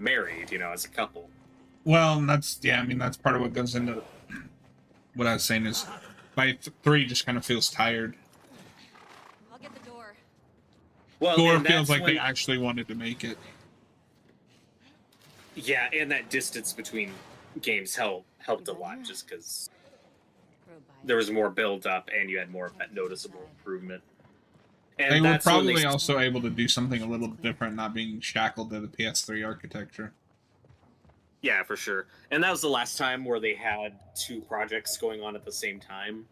married, you know, as a couple. Well, that's yeah. I mean, that's part of what goes into what I was saying is by 3 just kind of feels tired. I'll get the door. Well, 4 and feels that's like when, they actually wanted to make it. yeah, and that distance between games helped a lot, just because there was more build up and you had more of that noticeable improvement. And They were that's when probably also able to do something a little different, not being shackled to the PS3 architecture. Yeah, for sure. And that was the last time where they had 2 projects going on at the same time.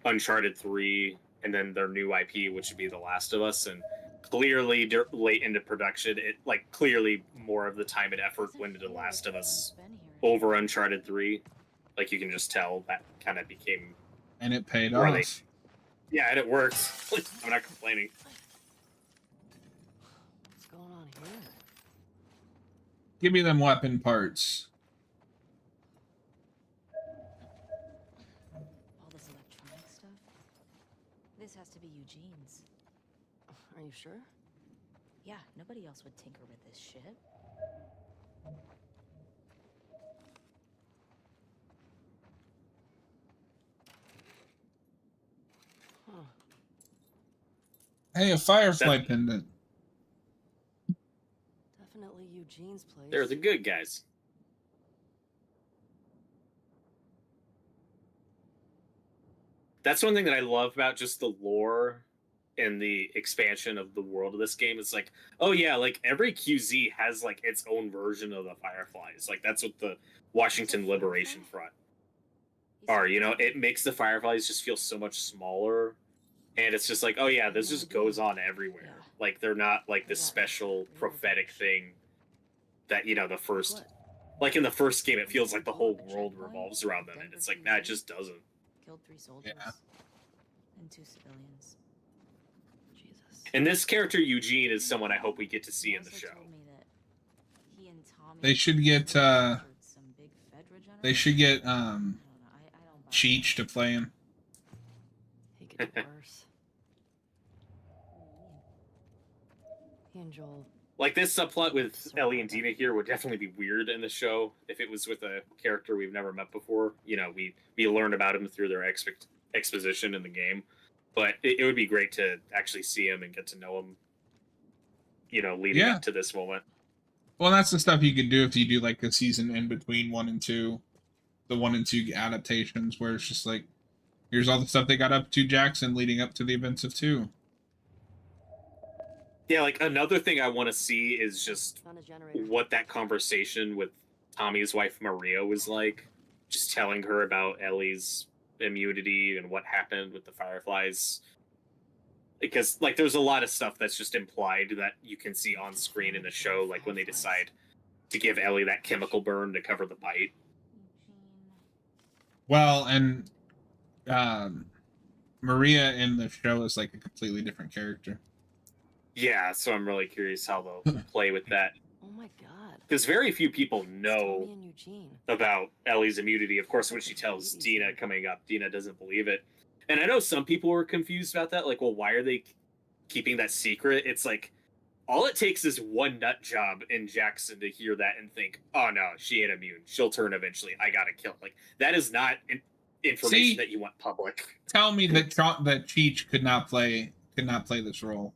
Uncharted 3 and then their new IP, which would be The Last of Us. And clearly late into production, it like clearly more of the time and effort went into The Last of Us over Uncharted 3. Like you can just tell that kind of became... And it paid off. Yeah, and it worked. I'm not complaining. What's going on here? Give me them weapon parts. All this electronic stuff? This has to be Eugene's. Are you sure? Yeah, nobody else would tinker with this shit. Huh. Hey, a Firefly pendant. Definitely Eugene's place. They're the good guys. That's one thing that I love about just the lore and the expansion of the world of this game. It's like, oh yeah, like every QZ has like its own version of the Fireflies. Like that's what the Washington Liberation Front are, you know? It makes the Fireflies just feel so much smaller. And it's just like, oh yeah, this just goes on everywhere. Like they're not like this special prophetic thing that, you know, the first... Like in the first game, it feels like the whole world revolves around them. And it's like, nah, it just doesn't. Killed 3 soldiers. Yeah. And 2 civilians. Jesus. And this character, Eugene, is someone I hope we get to see in the show. They should get, Cheech to play him. He could get worse. He and Joel. Like, this subplot with Ellie and Dina here would definitely be weird in the show if it was with a character we've never met before. You know, we learn about him through their exposition in the game. But it would be great to actually see him and get to know him, you know, leading up to this moment. Well, that's the stuff you could do if you do, like, a season in between 1 and 2. The 1 and 2 adaptations, where it's just like, here's all the stuff they got up to Jackson leading up to the events of 2. Yeah, like, another thing I want to see is just what that conversation with Tommy's wife, Maria, was like. Just telling her about Ellie's immunity and what happened with the Fireflies. Because, like, there's a lot of stuff that's just implied that you can see on screen in the show, like when they decide to give Ellie that chemical burn to cover the bite. Well, and Maria in the show is, like, a completely different character. Yeah, so I'm really curious how they'll play with that. Oh my god. Because very few people know about Ellie's immunity. Of course, when she tells Dina coming up, Dina doesn't believe it. And I know some people were confused about that. Like, well, why are they keeping that secret? It's like, all it takes is one nut job in Jackson to hear that and think, oh no, she ain't immune. She'll turn eventually. I gotta kill. Like, that is not information that you want public. Tell me that Cheech could not play this role.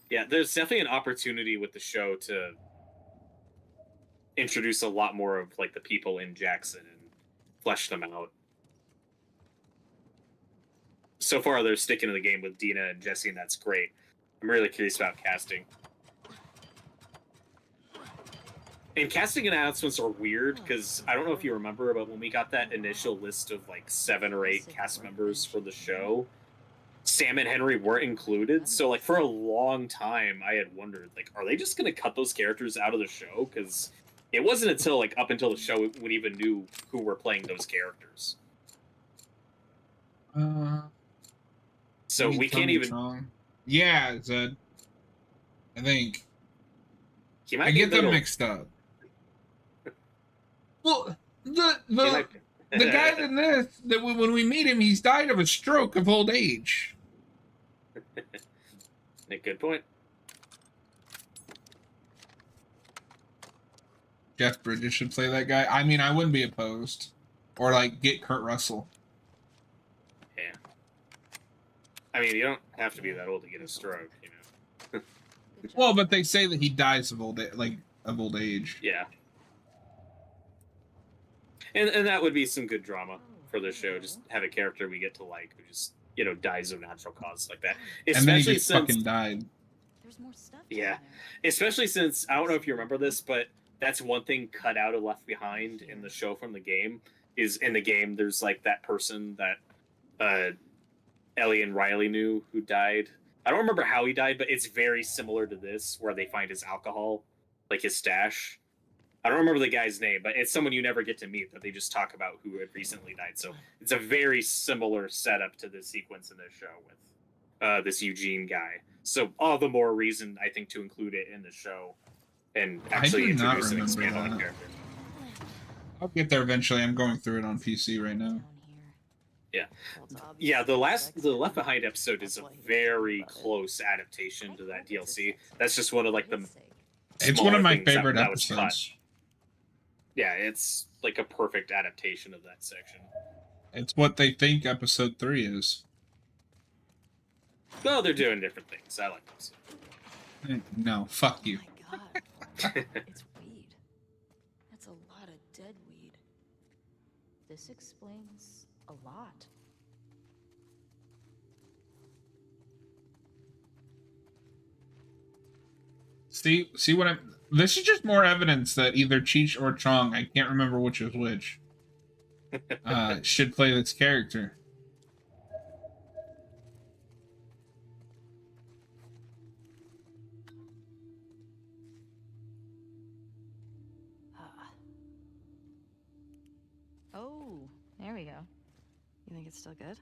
Yeah, there's definitely an opportunity with the show to introduce a lot more of, like, the people in Jackson and flesh them out. So far, they're sticking to the game with Dina and Jesse, and that's great. I'm really curious about casting. And casting announcements are weird, because I don't know if you remember, but when we got that initial list of, like, 7 or 8 cast members for the show, Sam and Henry weren't included. So, like, for a long time, I had wondered, like, are they just going to cut those characters out of the show? Because it wasn't until, like, up until the show we even knew who were playing those characters. So we can't even... Wrong. Yeah, Zed. I think. I get them mixed up. Well, the the guy in this, that when we meet him, he's died of a stroke of old age. A good point. Jeff Bridges should play that guy. I mean, I wouldn't be opposed. Or, like, get Kurt Russell. Yeah. I mean, you don't have to be that old to get a stroke, you know. Good job. Well, but they say that he dies of old age. Yeah. And that would be some good drama for the show. Just have a character we get to like who just, you know, dies of natural causes like that. And then he Especially just since fucking died. There's more stuff. Yeah. down there. especially since I don't know if you remember this, but that's one thing cut out of Left Behind in the show from the game. Is in the game there's like that person that Ellie and Riley knew who died. I don't remember how he died, but it's very similar to this, where they find his alcohol, like his stash. I don't remember the guy's name, but it's someone you never get to meet that they just talk about who had recently died. So it's a very similar setup to this sequence in this show with this Eugene guy. So all the more reason, I think, to include it in the show and actually do not introduce and remember expand on the that. character. I'll get there eventually. I'm going through it on PC right now. Down here. Well, it's obvious Yeah, the it's Left Behind episode is a very close adaptation to that DLC. That's just one of like the It's one of smaller my things that- favorite that was cut. episodes. Yeah, it's like a perfect adaptation of that section. It's what they think episode 3 is. Well, they're doing different things. I like those. No, fuck you. Oh my god. It's weed. That's a lot of dead weed. This explains a lot. See what I'm. This is just more evidence that either Cheech or Chong, I can't remember which is which, should play this character. Ah, Oh, there we go. you think it's still good?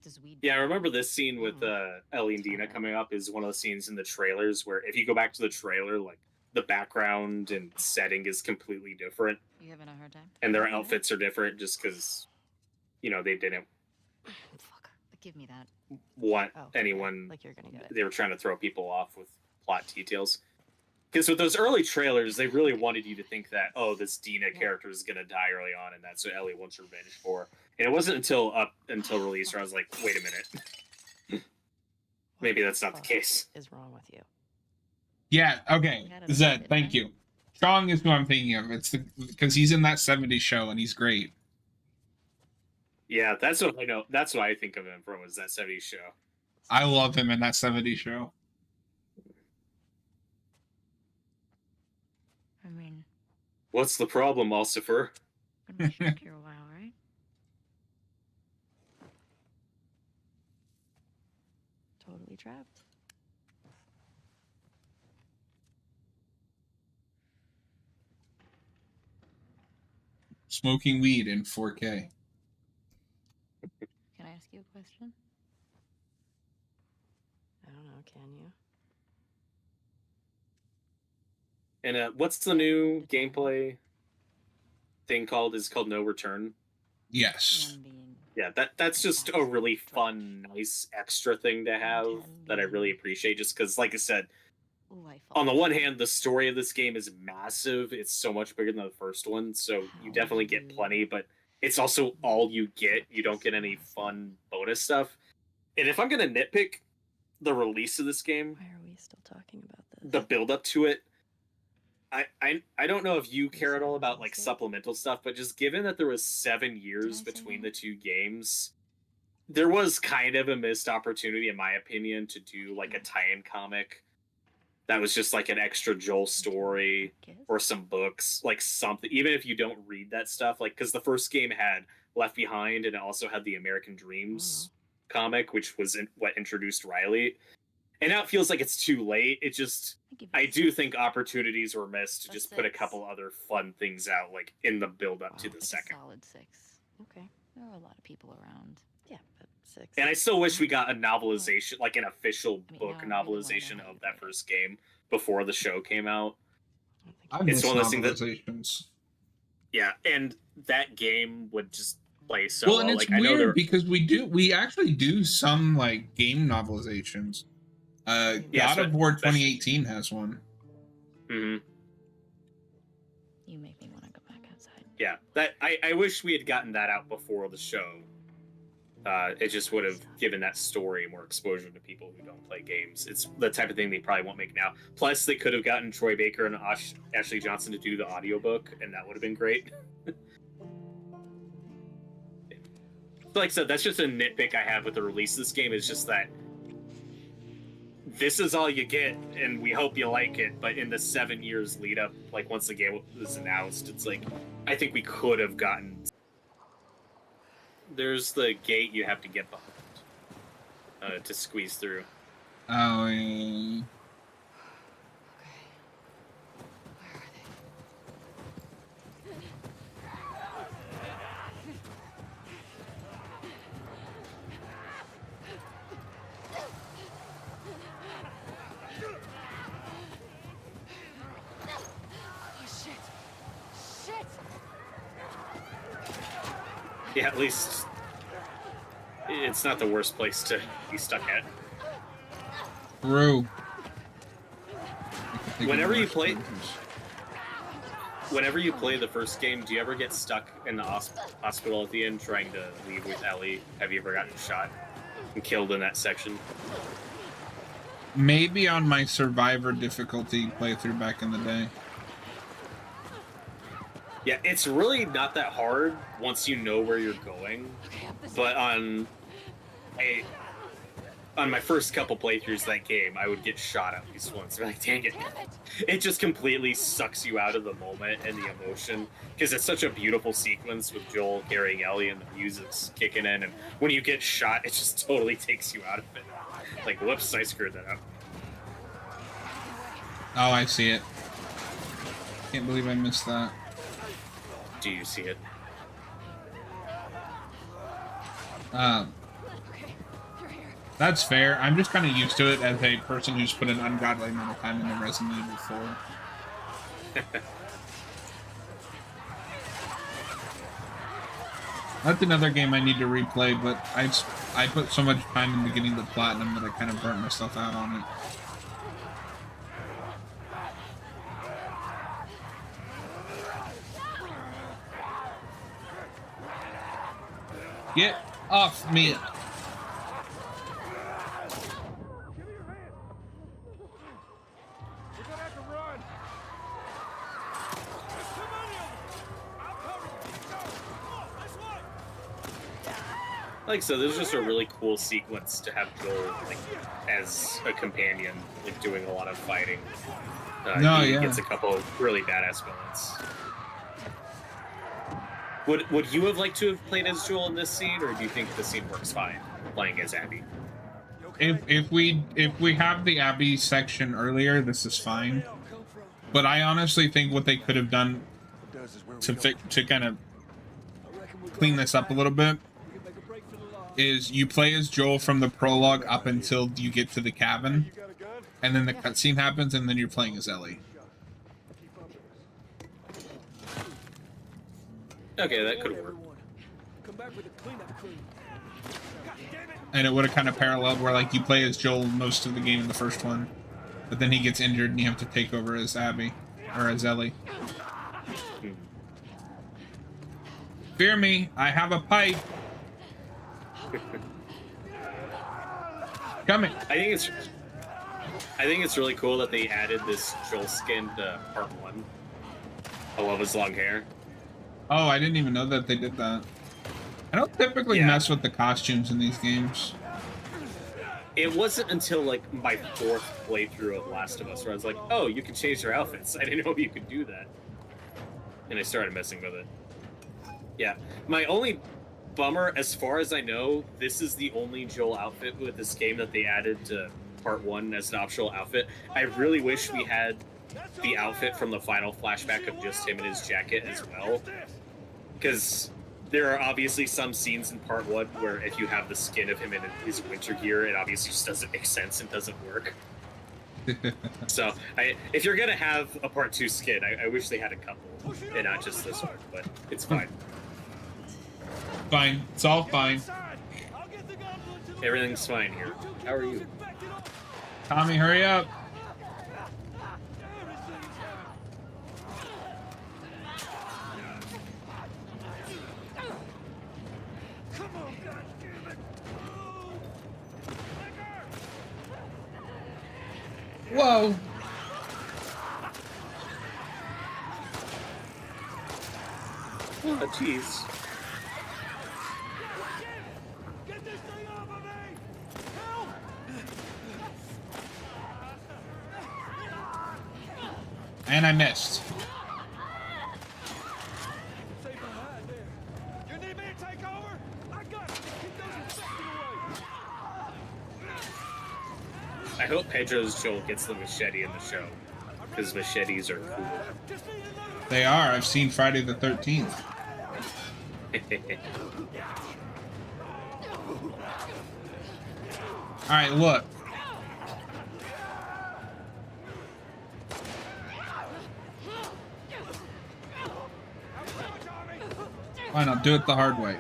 Does weed? Yeah, I remember this scene with Ellie and Dina coming up is one of the scenes in the trailers where if you go back to the trailer, like the background and setting is completely different You having a hard time? and their outfits are different just because, you know, they didn't Fuck. Give me that. want Oh, anyone. Like you're gonna get it. They were trying to throw people off with plot details. Because with those early trailers, they really wanted you to think that, oh, this Dina character is going to die early on, and that's what Ellie wants revenge for. And it wasn't until release where I was like, wait a minute. Maybe that's not the What case. is wrong with you? Yeah, okay. You had it Zed, right, thank right? you. Chong is who I'm thinking of. It's because he's in that 70s show and he's great. Yeah, that's what I know. That's what I think of him from, was that 70s show. I love him in that 70s show. I mean, What's the problem, Ulcifer? gonna be stuck here a while, right? Totally trapped. Smoking weed in 4K. Can I ask you a question? I don't know. Can you? And what's the new gameplay thing called? Is called No Return. Yes. One being Yeah, that's just a really fun, nice extra thing to have that I really appreciate. Just because, like I said, life. on the one hand, the story of this game is massive. It's so much bigger than the first one, so you definitely get plenty, but it's also all you get. You don't get any fun bonus stuff. And if I'm going to nitpick the release of this game, Why are we still talking about this? the build up to it, I don't know if you care at all about like supplemental stuff, but just given that there was 7 years Did I say between that? the two games, there was kind of a missed opportunity, in my opinion, to do like a tie-in comic that was just like an extra Joel story Kiss? or some books, like something. Even if you don't read that stuff, like because the first game had Left Behind and it also had the American Dreams comic, which was what introduced Riley. And now it feels like it's too late. It just, give I you do think opportunities were missed to That's just put a 6. couple other fun things out, like in the build up to Wow, the like second. a solid 6. Okay. There are a lot of people around. Yeah, but 6. And I still wish we got a novelization, like an official I mean, book now I really wanna novelization know how of you that play it. first game before the show came out. I It's miss one of those things that- novelizations. Yeah, and that game would just play so Well, well. and it's Like I know weird because we actually do some like game novelizations. Yeah, God of War especially- 2018 has one. Mhm. You make me want to go back outside. Yeah, that I wish we had gotten that out before the show. It just would have given that story more exposure to people who don't play games. It's the type of thing they probably won't make now. Plus, they could have gotten Troy Baker and Ashley Johnson to do the audiobook, and that would have been great. Like I said, that's just a nitpick I have with the release of this game. Is just that this is all you get, and we hope you like it. But in the 7 years lead up, like once the game was announced, it's like I think we could have gotten. There's the gate you have to get behind to squeeze through. Oh, yeah. Okay. Where are they? Oh shit! Shit! Yeah, at least it's not the worst place to be stuck at. True. Whenever you play the first game, do you ever get stuck in the hospital at the end trying to leave with Ellie? Have you ever gotten shot and killed in that section? Maybe on my Survivor difficulty playthrough back in the day. Yeah, it's really not that hard once you know where you're going. But on my first couple playthroughs of that game, I would get shot at least once. I'm like, dang it. It just completely sucks you out of the moment and the emotion. Because it's such a beautiful sequence with Joel carrying Ellie and the music's kicking in. And when you get shot, it just totally takes you out of it. Like, whoops, I screwed that up. Oh, I see it. Can't believe I missed that. Do you see it? That's fair. I'm just kind of used to it as a person who's put an ungodly amount of time into Resident Evil 4. That's another game I need to replay, but I put so much time into getting the platinum that I kind of burnt myself out on it. Get off me! Like so, there's just a really cool sequence to have Joel like as a companion, like doing a lot of fighting. He gets a couple of really badass villains. Would you have liked to have played as Joel in this scene, or do you think the scene works fine playing as Abby? If we have the Abby section earlier, this is fine. But I honestly think what they could have done to kind of clean this up a little bit is you play as Joel from the prologue up until you get to the cabin, and then the cutscene happens, and then you're playing as Ellie. Okay, that could work. And it would have kind of paralleled where like you play as Joel most of the game in the first one, but then he gets injured and you have to take over as Abby or as Ellie. Fear me, I have a pipe. Coming. I think it's really cool that they added this Joel skin to part 1. I love his long hair. Oh, I didn't even know that they did that. I don't typically mess with the costumes in these games. It wasn't until like my 4th playthrough of Last of Us where I was like, oh, you can change their outfits. I didn't know you could do that. And I started messing with it. Yeah. My only bummer, as far as I know, this is the only Joel outfit with this game that they added to part 1 as an optional outfit. I really wish we had the outfit from the final flashback of just him in his jacket as well. Because there are obviously some scenes in part 1 where if you have the skin of him in his winter gear, it obviously just doesn't make sense and doesn't work. So, if you're going to have a part 2 skin, I wish they had a couple and not just this one, but it's fine. Fine. It's all fine. Everything's fine here. How are you? Tommy, hurry up. Whoa. Oh, jeez. Get this thing off of me! Help! And I missed. Stay behind there. You need me to take over? I got it. Keep those infected away. I hope Pedro's Joel gets the machete in the show, because machetes are cool. Just need another. They are. I've seen Friday the 13th. All right, look. Fine, I'll do it the hard way.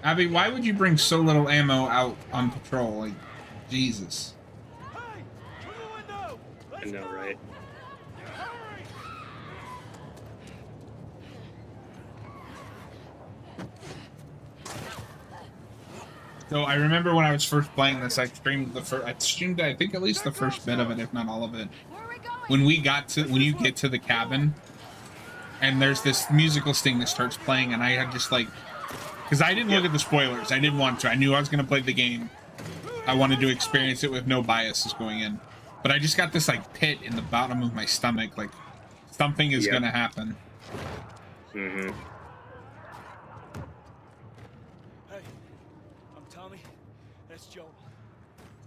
Abby, why would you bring so little ammo out on patrol? Like, Jesus. Hey! Through the window! I know, right? Hurry! So I remember when I was first playing this, I streamed I think at least the first bit of it, if not all of it. When you get to the cabin, and there's this musical sting that starts playing, and I had just like, because I didn't look at the spoilers, I didn't want to. I knew I was going to play the game. I wanted to experience it with no biases going in, but I just got this like pit in the bottom of my stomach, like something is going to happen. Mm-hmm. Hey, I'm Tommy. That's Joel.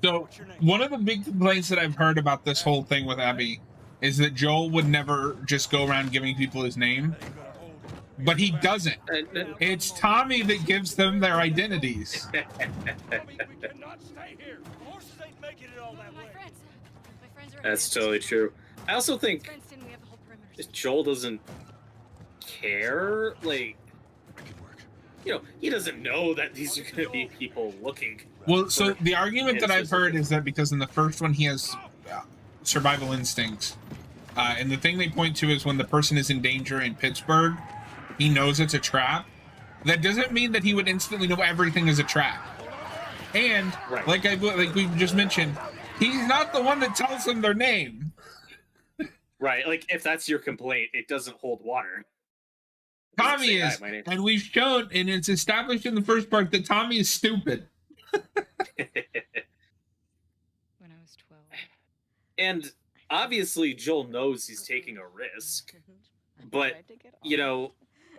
So one of the big complaints that I've heard about this whole thing with Abby is that Joel would never just go around giving people his name, but he doesn't. It's Tommy that gives them their identities. Tommy, we cannot stay here. Horses ain't making it all that way. My friends are That's totally true. I also think Princeton, we have the whole perimeter. Joel doesn't care. Like, you know, he doesn't know that these are going to be people looking. Well, so the argument that I've heard is that because in the first one he has survival instincts, and the thing they point to is when the person is in danger in Pittsburgh, he knows it's a trap. That doesn't mean that he would instantly know everything is a trap. And Right. like we just mentioned, he's not the one that tells them their name. Right, like if that's your complaint, it doesn't hold water. Tommy Say, is, "Hi, my name." and we've shown, and it's established in the first part that Tommy is stupid. When I was 12. And obviously Joel knows he's taking a risk, but you know,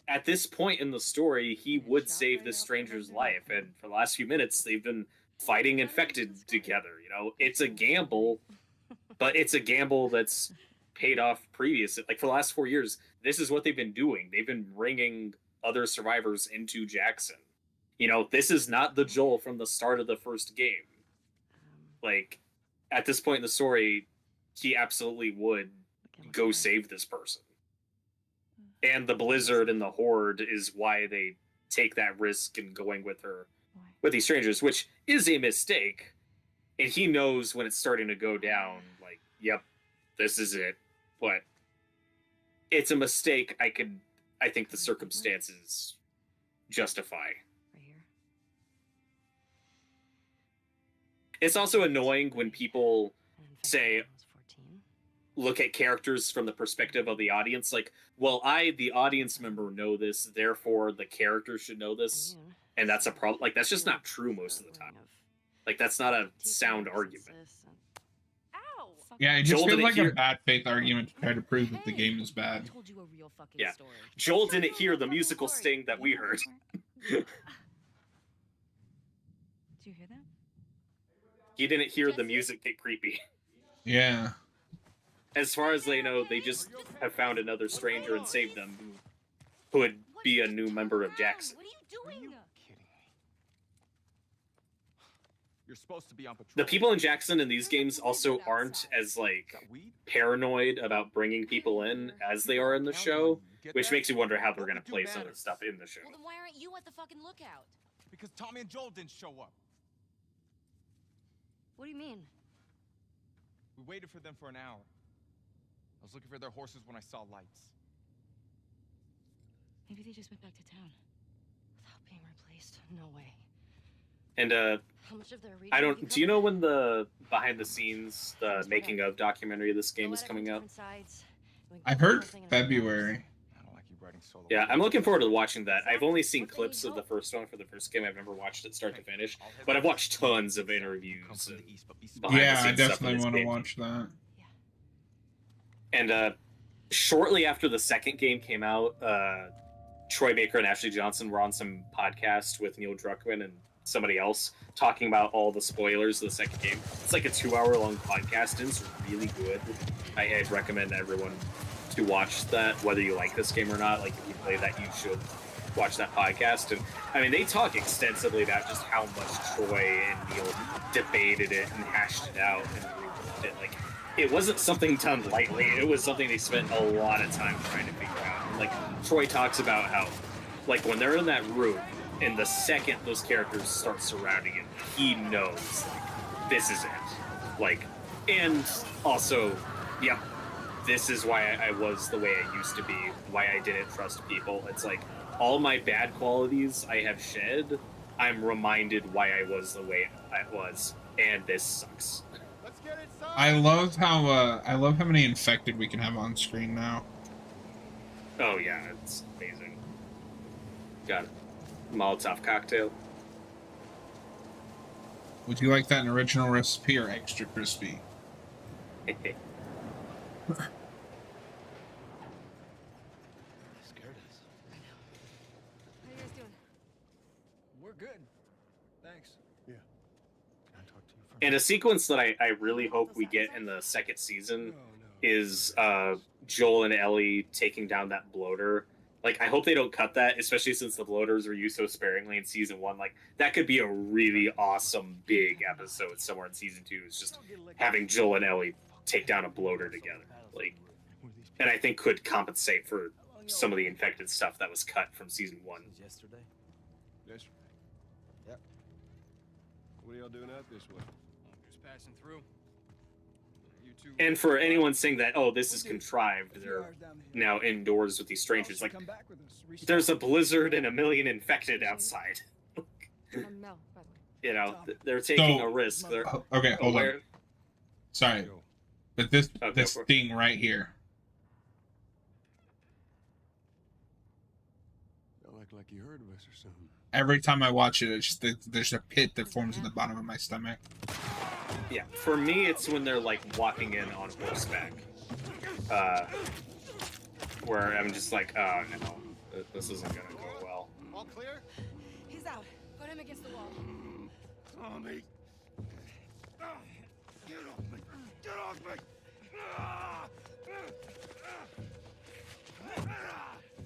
at this point in the story, he would save this stranger's life, and for the last few minutes they've been fighting infected together. You know, it's a gamble, but it's a gamble that's paid off previously. Like for the last 4 years, this is what they've been doing. They've been bringing other survivors into Jackson. You know, this is not the Joel from the start of the first game. Like, at this point in the story, he absolutely would go save this person. And the Blizzard and the Horde is why they take that risk in going with her, with these strangers, which is a mistake. And he knows when it's starting to go down, like, yep, this is it. But it's a mistake I think the circumstances justify. Right here. It's also annoying when people And in fact, say, I was 14. look at characters from the perspective of the audience. Like, well, I, the audience member, know this, therefore the character should know this. And, And that's a problem. Like, that's just not true most of the time. Like, that's not a sound argument. Ow! Yeah, it just Joel feels didn't like hear- a bad faith argument to try to prove that the game is I bad. told you a real fucking Yeah. story. Joel didn't hear the musical sting that we heard. Did you hear that? He didn't hear the music get creepy. Yeah. As far as they know, they just have found another stranger and saved them who would be a new member of Jackson. What are you doing? You're supposed to be on patrol. The people in Jackson in these games also aren't as like Got weed? paranoid about bringing people in as they are in the show, which makes you wonder how they're going to play some of the stuff in the show. Well, then why aren't you at the fucking lookout? Because Tommy and Joel didn't show up. What do you mean? We waited for them for an hour. I was looking for their horses when I saw lights. Maybe they just went back to town without being replaced. No way. And How much of their region I have don't. you Do you know covered? when the behind the scenes, the making of documentary of this game Go is at it coming from out? different sides, doing I've one heard thing at a time. February. I don't like you writing solo. Yeah, I'm looking forward to watching that. I've only seen What they need clips of the help. first one for the first game. I've never watched it start to finish, but I've watched tons of interviews and behind the Yeah, I scenes stuff definitely in want to this game. watch that. And shortly after the second game came out, Troy Baker and Ashley Johnson were on some podcast with Neil Druckmann and somebody else talking about all the spoilers of the second game. It's like a 2-hour-long podcast, and it's really good. I'd recommend everyone to watch that, whether you like this game or not. Like, if you play that, you should watch that podcast. And I mean, they talk extensively about just how much Troy and Neil debated it and hashed it out and reworked it. Like, it wasn't something done lightly. It was something they spent a lot of time trying to figure out. And, like, Troy talks about how, like, when they're in that room, and the second those characters start surrounding him, he knows, like, this is it. Like, and also, yep, this is why I was the way I used to be, why I didn't trust people. It's like, all my bad qualities I have shed, I'm reminded why I was the way I was, and this sucks. Let's get inside. I love how many infected we can have on screen now. Oh yeah, it's amazing. Got Molotov cocktail. Would you like that in original recipe or extra crispy? Scared us. How you guys doing? We're good. Thanks. Yeah. Can I talk to you for And a sequence that I really hope we get in the second season is Joel and Ellie taking down that bloater. Like, I hope they don't cut that, especially since the bloaters were used so sparingly in season 1. Like, that could be a really awesome big episode somewhere in season 2. Is just having Joel and Ellie take down a bloater together. Like, and I think could compensate for some of the infected stuff that was cut from season 1. Yesterday? Yesterday. Yep. What are y'all doing out this way? Just passing through. You two. And for anyone saying that, oh, this is contrived, they're now indoors with these strangers. Like, there's a blizzard and a million infected outside. I'm Mel, by the way. You know, they're taking So- a risk. They're Oh, okay, hold on. aware. Sorry, but this Oh, go this for it. thing right here. Y'all act like you heard of us or something. Every time I watch it, it's just, there's a pit that forms in the bottom of my stomach. Yeah, for me, it's when they're like walking in on horseback, where I'm just like, oh no, this isn't gonna go well. All clear? He's out. Put him against the wall. Tommy! Get off me! Get off me!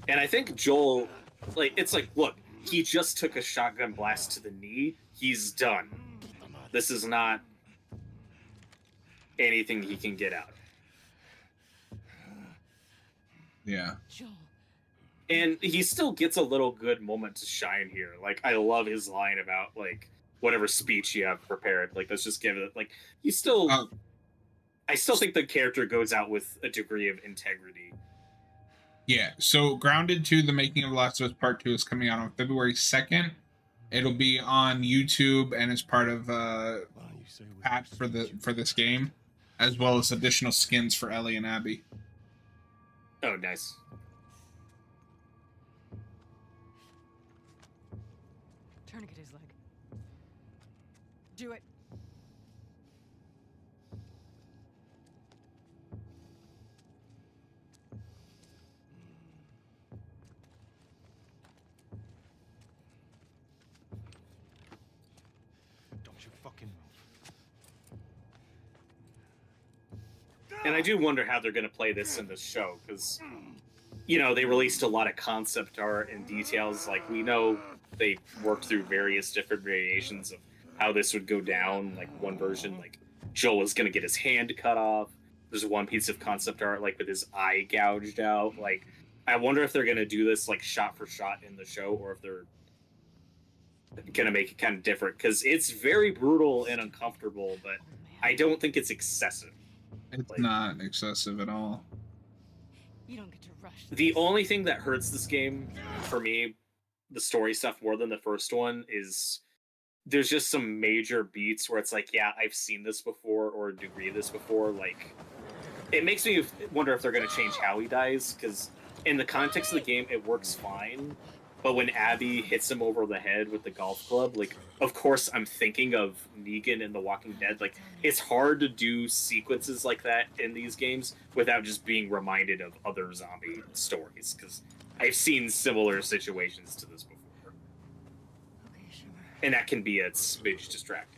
And I think Joel, like, it's like, look, he just took a shotgun blast to the knee. He's done. This is not anything he can get out. Yeah. Joel. And he still gets a little good moment to shine here. Like, I love his line about, like, whatever speech you have prepared. Like, let's just give it, like, he still... I still think the character goes out with a degree of integrity. Yeah, so Grounded 2, The Making of Last of Us Part 2 is coming out on February 2nd. It'll be on YouTube and as part of patch for this game, as well as additional skins for Ellie and Abby. Oh, nice. Tourniquet his leg. Do it. Don't you fucking move. And I do wonder how they're going to play this in this show, because, you know, they released a lot of concept art and details. Like, we know they worked through various different variations of how this would go down. Like one version, like Joel is gonna get his hand cut off. There's one piece of concept art like with his eye gouged out. Like I wonder if they're gonna do this like shot for shot in the show, or if they're gonna make it kind of different, because it's very brutal and uncomfortable, but I don't think it's excessive. It's Like, not excessive at all. You don't get to rush. the only thing that hurts this game for me, the story stuff more than the first one, is there's just some major beats where it's like, yeah, I've seen this before, or a degree of this before. Like, it makes me wonder if they're going to change how he dies, because in the context of the game, it works fine. But when Abby hits him over the head with the golf club, like, of course, I'm thinking of Negan in The Walking Dead. Like, it's hard to do sequences like that in these games without just being reminded of other zombie stories, because I've seen similar situations to this before. Okay, sure. And that can be a smidge distracting.